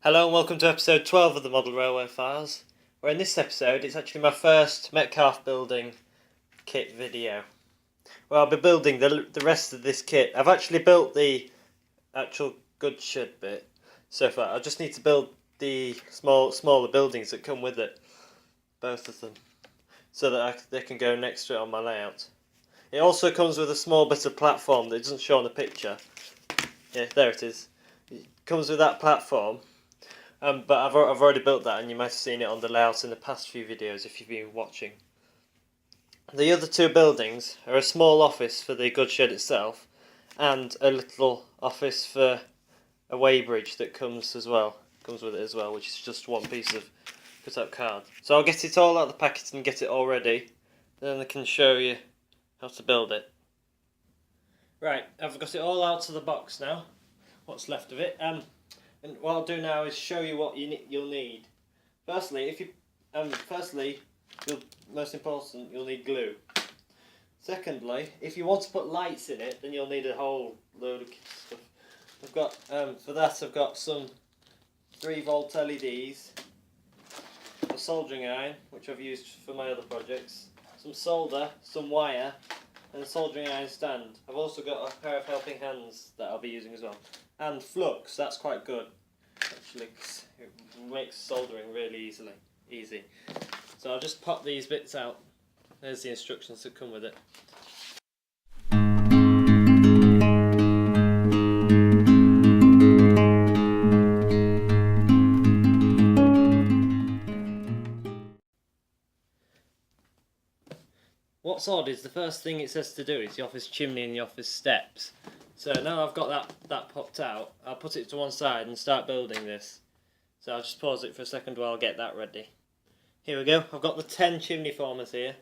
Hello and welcome to episode 12 of the Model Railway Files, where in this episode it's actually my first Metcalfe building kit video. Well, I'll be building the rest of this kit. I've actually built the actual goods shed bit so far. I just need to build the smaller buildings that come with it, both of them, so that they can go next to it on my layout. It also comes with a small bit of platform that doesn't show on the picture. Yeah, there it is. It comes with that platform. But I've already built that, and you might have seen it on the layout in the past few videos if you've been watching. The other two buildings are a small office for the goods shed itself, and a little office for a weighbridge that comes with it as well, which is just one piece of cut-out card. So I'll get it all out of the packet and get it all ready, then I can show you how to build it. Right, I've got it all out of the box now. What's left of it? And what I'll do now is show you what you'll need. Firstly, most important, you'll need glue. Secondly, if you want to put lights in it, then you'll need a whole load of stuff. I've got some 3-volt LEDs, a soldering iron, which I've used for my other projects, some solder, some wire, and a soldering iron stand. I've also got a pair of helping hands that I'll be using as well. And flux, that's quite good, actually, 'cause it makes soldering really easy. So I'll just pop these bits out. There's the instructions that come with it. What's odd is the first thing it says to do is the office chimney and the office steps. So now I've got that popped out, I'll put it to one side and start building this. So I'll just pause it for a second while I get that ready. Here we go, I've got the 10 chimney formers here.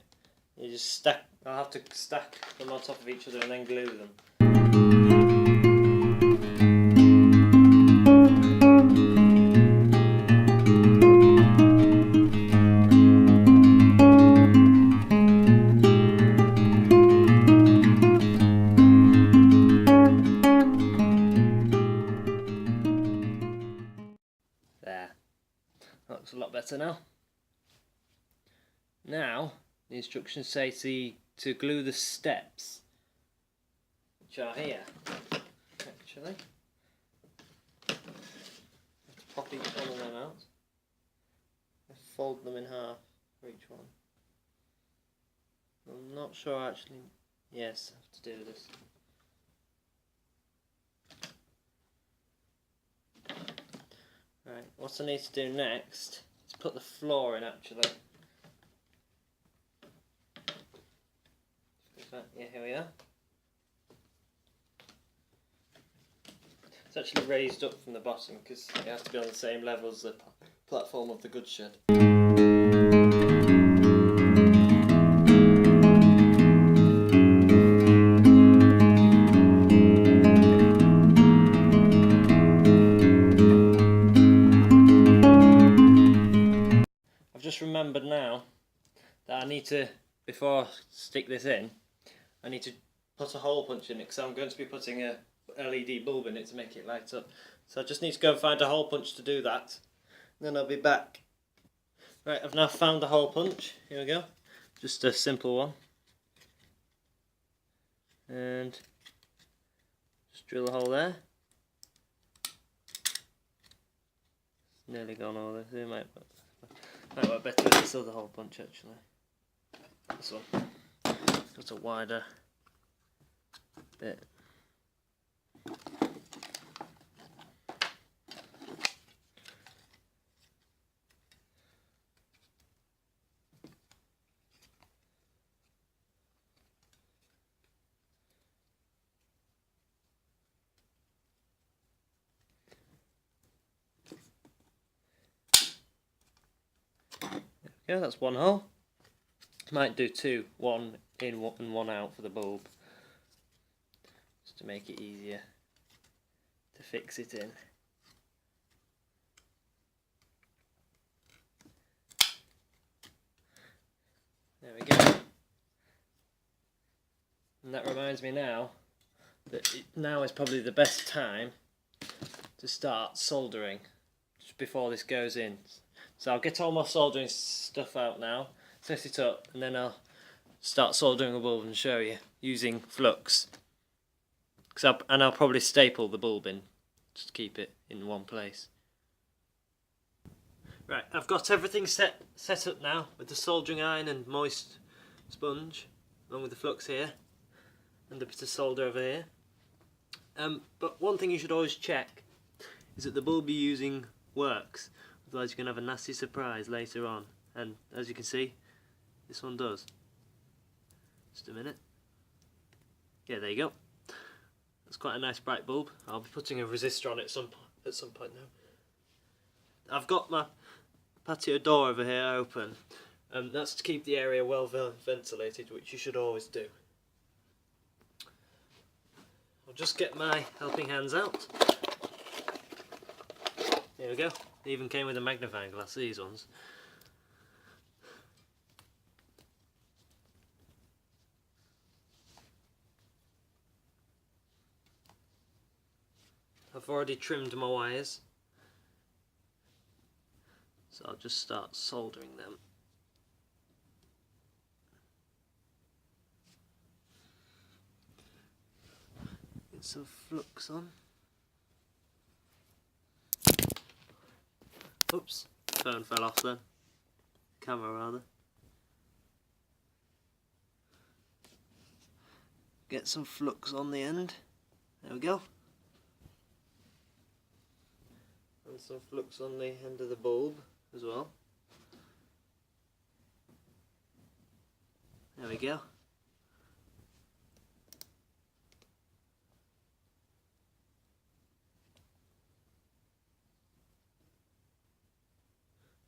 You just stack, I'll have to stack them on top of each other and then glue them. There. That looks a lot better now. Now, the instructions say to glue the steps, which are here, actually. Let's pop each one of them out. Fold them in half for each one. I'm not sure actually. Yes, I have to do this. Right, what I need to do next is put the floor in actually. Yeah, here we are. It's actually raised up from the bottom because it has to be on the same level as the platform of the goods shed. I've just remembered now that I need to, before I stick this in, I need to put a hole punch in it because I'm going to be putting a LED bulb in it to make it light up. So I just need to go and find a hole punch to do that. Then I'll be back. Right, I've now found the hole punch. Here we go. Just a simple one. And just drill a hole there. It's nearly gone all this. It might work better with this other hole punch actually. This one. Got a wider bit. Yeah, that's one hole. Might do two, one in and one out for the bulb, just to make it easier to fix it in. There we go. And that reminds me now that now is probably the best time to start soldering. Just before this goes in. So I'll get all my soldering stuff out now, set it up, and then I'll start soldering a bulb and show you using flux. And I'll probably staple the bulb in, just to keep it in one place. Right, I've got everything set up now with the soldering iron and moist sponge, along with the flux here, and a bit of solder over here. But one thing you should always check is that the bulb you're using works, otherwise you're going to have a nasty surprise later on. And as you can see, this one does. Just a minute. Yeah, there you go. That's quite a nice bright bulb. I'll be putting a resistor on it at some point now. I've got my patio door over here open, and that's to keep the area well ventilated, which you should always do. I'll just get my helping hands out. There we go. They even came with a magnifying glass, these ones. I've already trimmed my wires, so I'll just start soldering them. Get some flux on. Oops, phone fell off then. Camera rather. Get some flux on the end. There we go. And some flux on the end of the bulb as well. There we go.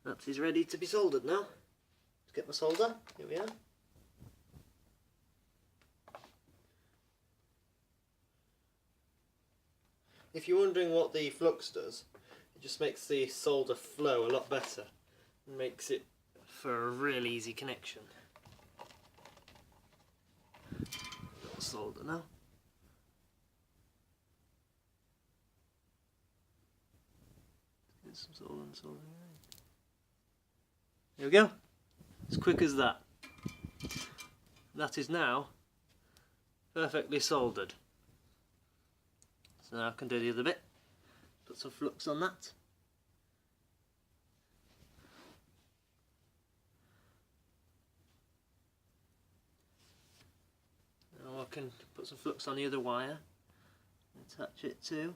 That is ready to be soldered now. Let's get my solder. Here we are. If you're wondering what the flux does, it just makes the solder flow a lot better and makes it for a really easy connection. Got solder now. Get some solder and soldering. There we go. As quick as that. That is now perfectly soldered. So now I can do the other bit. Put some flux on that. Now I can put some flux on the other wire. Attach it to.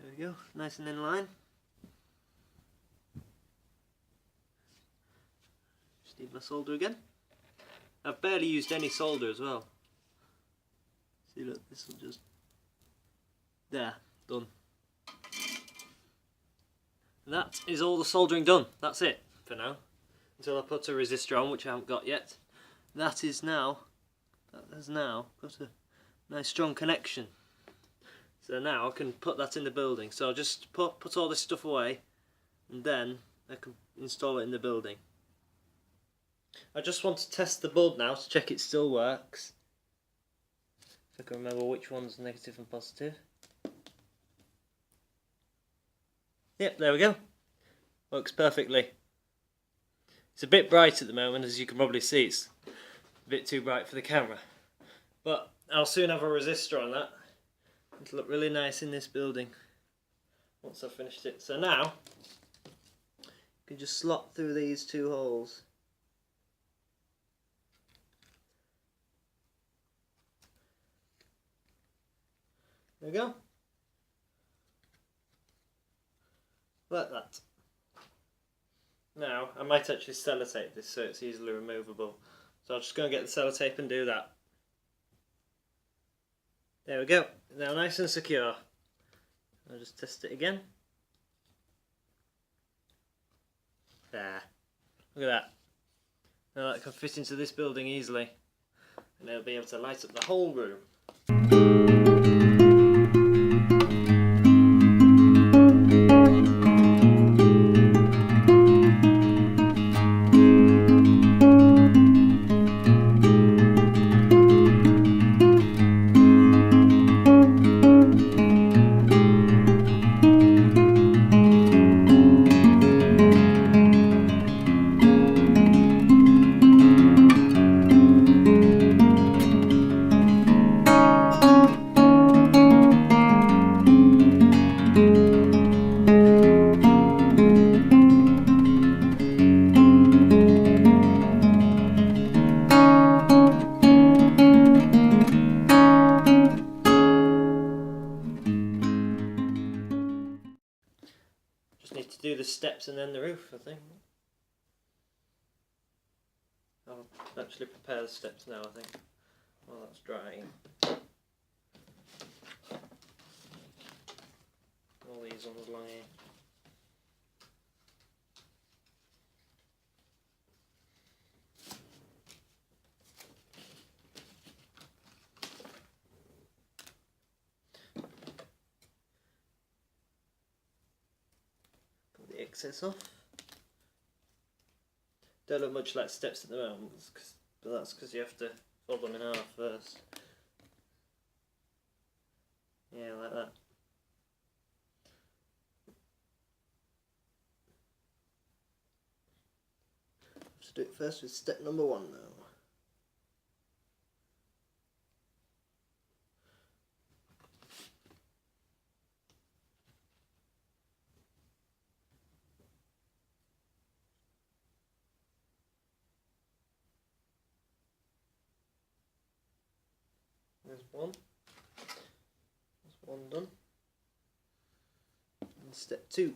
There we go, nice and in line. Just need my solder again. I've barely used any solder as well. See, look, this will just... There, done. And that is all the soldering done. That's it for now. Until I put a resistor on, which I haven't got yet. That has now got a nice strong connection. So now I can put that in the building. So I'll just put all this stuff away, and then I can install it in the building. I just want to test the bulb now to check it still works. If I can remember which one's negative and positive. Yep, there we go. Works perfectly. It's a bit bright at the moment, as you can probably see. It's a bit too bright for the camera. But I'll soon have a resistor on that. It'll look really nice in this building once I've finished it. So now you can just slot through these two holes. There we go. Like that. Now I might actually sellotape this so it's easily removable. So I'm just going to get the sellotape and do that. There we go. Now nice and secure. I'll just test it again. There. Look at that. Now that can fit into this building easily. And it'll be able to light up the whole room. to do the steps and then the roof, I think. I'll actually prepare the steps now, I think, while that's drying. All these on the line. Put the excess off. Don't look much like steps at the moment, but that's because you have to fold them in half first. Yeah, like that. Let's do it first with step number 1 now. There's one. There's one done. And step 2.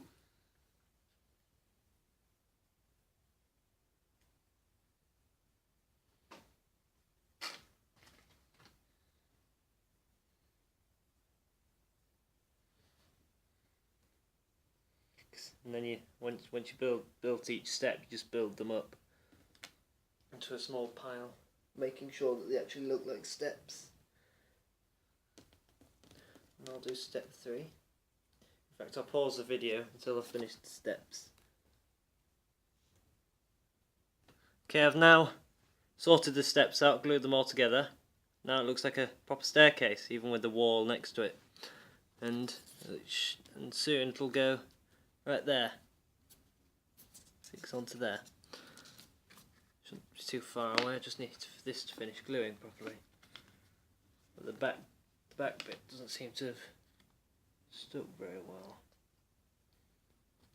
And then you once you built each step, you just build them up into a small pile, making sure that they actually look like steps. And I'll do step 3. In fact, I'll pause the video until I've finished the steps. Okay, I've now sorted the steps out, glued them all together. Now it looks like a proper staircase, even with the wall next to it. And soon it'll go right there. Fix onto there. Shouldn't be too far away, I just need this to finish gluing properly. But the back bit doesn't seem to have stuck very well.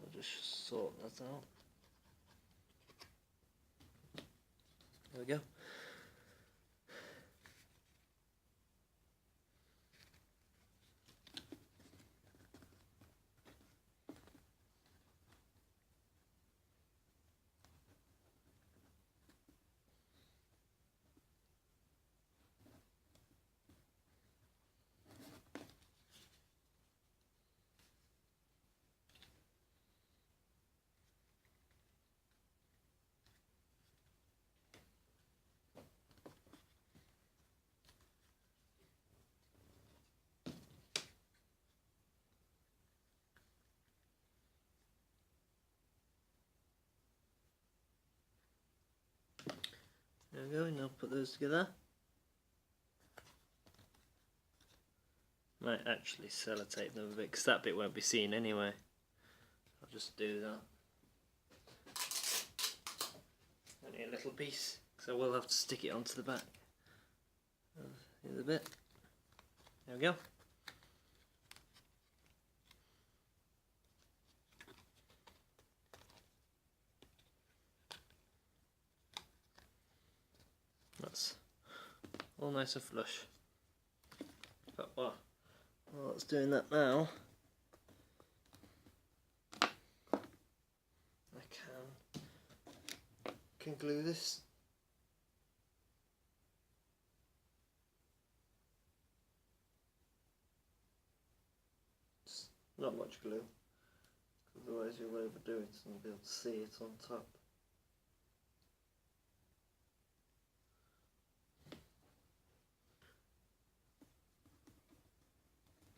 I'll just sort that out. There we go. There we go, and I'll put those together. Might actually sellotape them a bit, because that bit won't be seen anyway. I'll just do that. Only a little piece, because I will have to stick it onto the back of the other bit. There we go. That's all nice and flush. But while it's doing that now, I can glue this. It's not much glue, otherwise you'll overdo it and be able to see it on top.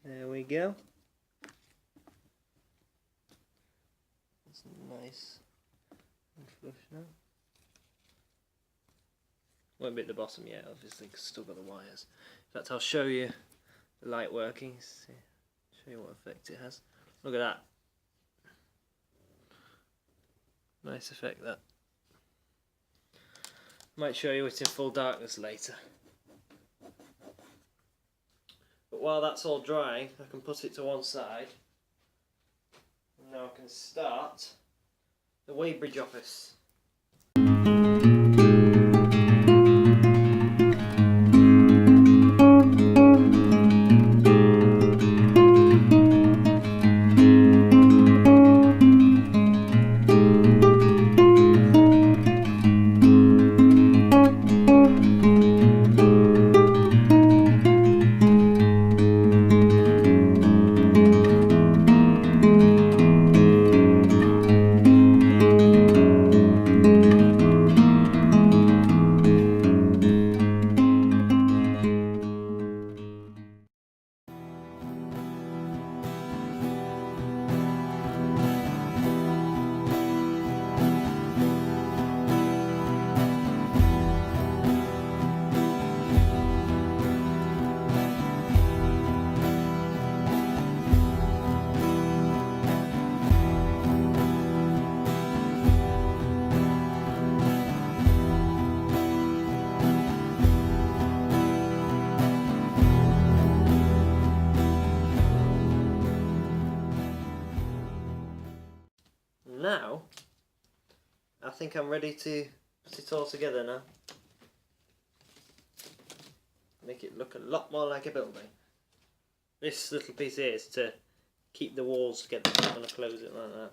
There we go. It's nice and flush now. Won't be at the bottom yet, obviously, because still got the wires. In fact, I'll show you the light workings. Show you what effect it has. Look at that. Nice effect, that. Might show you it in full darkness later. But while that's all drying, I can put it to one side. And now I can start the weighbridge office. now, I think I'm ready to put it all together now. Make it look a lot more like a building. This little piece here is to keep the walls together. I'm going to close it like that.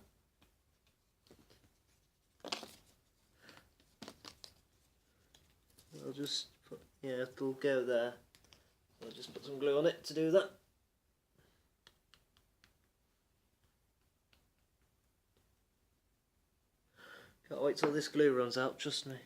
I'll just put, yeah, it'll go there. I'll just put some glue on it to do that. Can't wait till this glue runs out, trust me.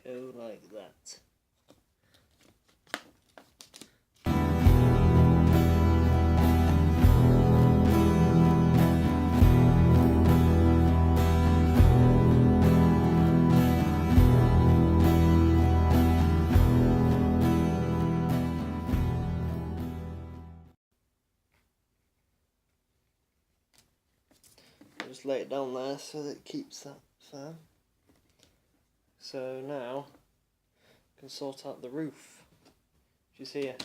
Go like that. Just lay it down there so that it keeps that firm. So now I can sort out the roof, which is here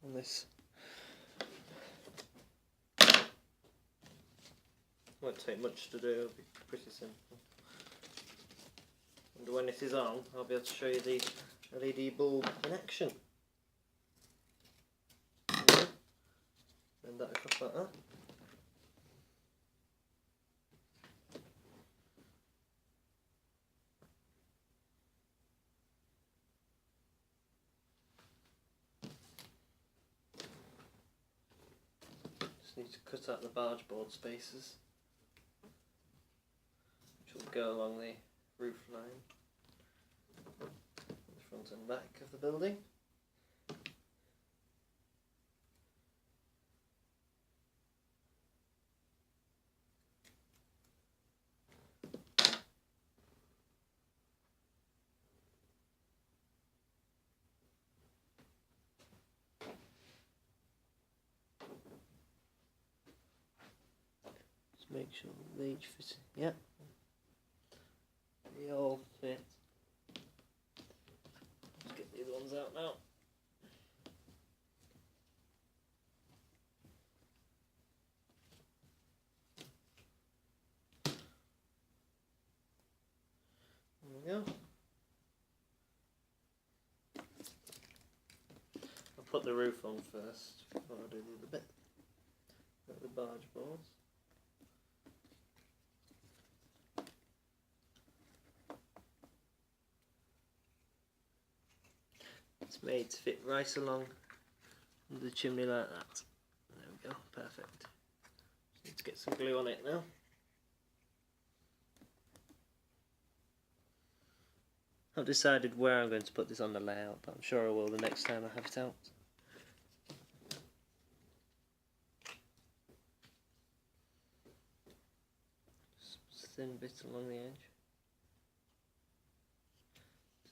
on this. Won't take much to do, it'll be pretty simple. And when it is on, I'll be able to show you the LED bulb in action. Bend that across like that. Need to cut out the barge board spaces, which will go along the roof line, the front and back of the building. Make sure they each fit. Yeah, they all fit. Let's get the other ones out now. There we go. I'll put the roof on first before I do the other bit. Got the barge boards. It's made to fit right along the chimney like that. There we go, perfect. Just need to get some glue on it now. I've decided where I'm going to put this on the layout, but I'm sure I will the next time I have it out. Just a thin bit along the edge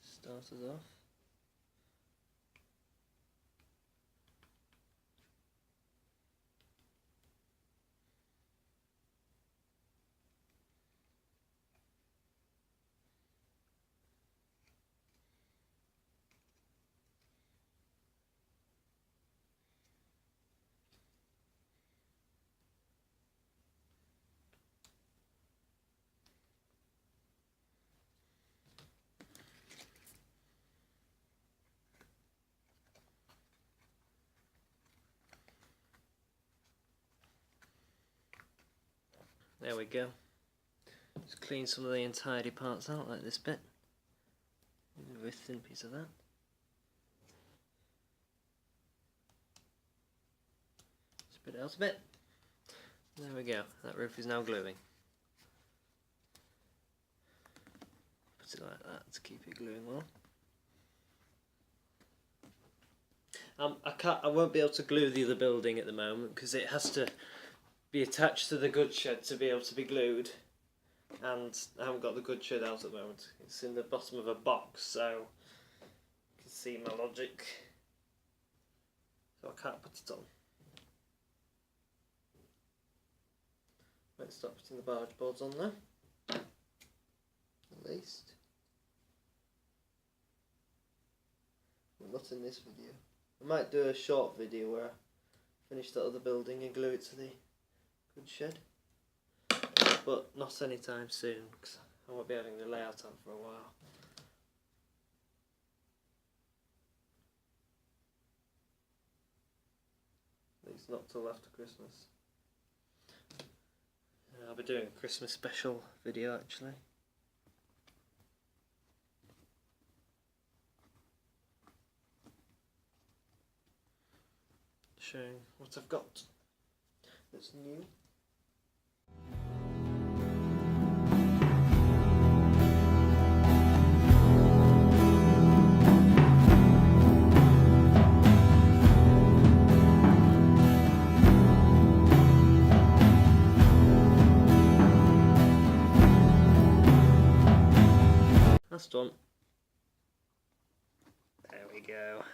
to start us off. There we go. Just clean some of the untidy parts out, like this bit. A very thin piece of that. Spread it out a bit. There we go. That roof is now gluing. Put it like that to keep it gluing well. I won't be able to glue the other building at the moment because it has to be attached to the goods shed to be able to be glued, and I haven't got the goods shed out at the moment. It's in the bottom of a box, so you can see my logic. So I can't put it on. Let's start putting the barge boards on there, at least. But not in this video. I might do a short video where I finish that other building and glue it to the goods shed. But not anytime soon, because I won't be having the layout on for a while. At least not till after Christmas. I'll be doing a Christmas special video actually. Showing what I've got that's new. Last one. There we go.